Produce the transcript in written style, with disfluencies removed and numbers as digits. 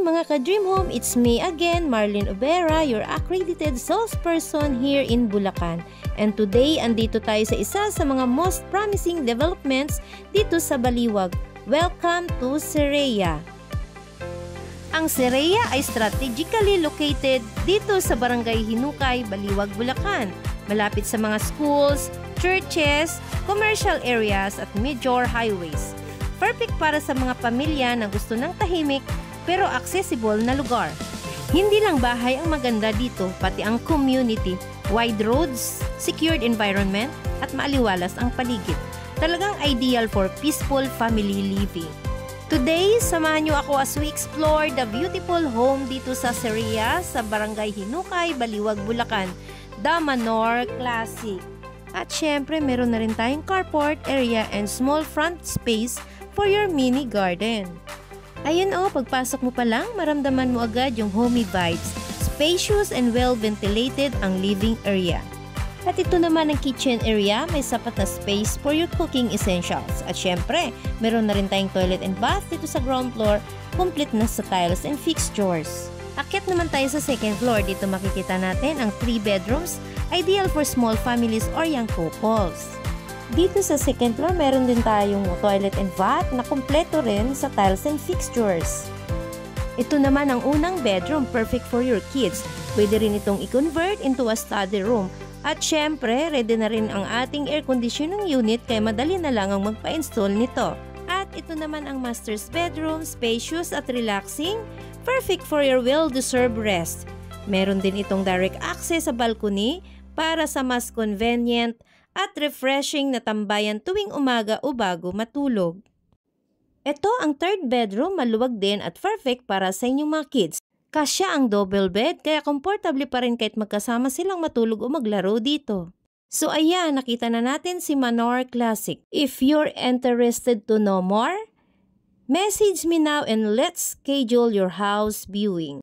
mga ka-Dream Home, it's me again, Marlene Obera, your accredited salesperson here in Bulacan. And today, andito tayo sa isa sa mga most promising developments dito sa Baliwag. Welcome to Sereya. Ang Sereya ay strategically located dito sa Barangay Hinukay, Baliwag, Bulacan. Malapit sa mga schools, churches, commercial areas at major highways. Perfect para sa mga pamilya na gusto ng tahimik pero accessible na lugar. Hindi lang bahay ang maganda dito, pati ang community, wide roads, secured environment, at maaliwalas ang paligid. Talagang ideal for peaceful family living. Today, samahan niyo ako as we explore the beautiful home dito sa Sereya sa Barangay Hinukay, Baliwag, Bulacan, The Manor Classic. At syempre, meron na rin tayong carport area and small front space for your mini garden. Ayun pagpasok mo pa lang, maramdaman mo agad yung homey vibes. Spacious and well-ventilated ang living area. At ito naman ang kitchen area, may sapat na space for your cooking essentials. At syempre, meron na rin tayong toilet and bath dito sa ground floor, complete na sa tiles and fixtures. Akyat naman tayo sa second floor, dito makikita natin ang 3 bedrooms, ideal for small families or young couples. Dito sa second floor, meron din tayong toilet and bath na kumpleto rin sa tiles and fixtures. Ito naman ang unang bedroom, perfect for your kids. Pwede rin itong i-convert into a study room. At syempre, ready na rin ang ating air conditioning unit kaya madali na lang ang magpa-install nito. At ito naman ang master's bedroom, spacious at relaxing, perfect for your well-deserved rest. Meron din itong direct access sa balcony para sa mas convenient at refreshing na tambayan tuwing umaga o bago matulog. Ito ang third bedroom, maluwag din at perfect para sa inyong mga kids. Kasya ang double bed kaya komportable pa rin kahit magkasama silang matulog o maglaro dito. So ayan, nakita na natin si Manor Classic. If you're interested to know more, message me now and let's schedule your house viewing.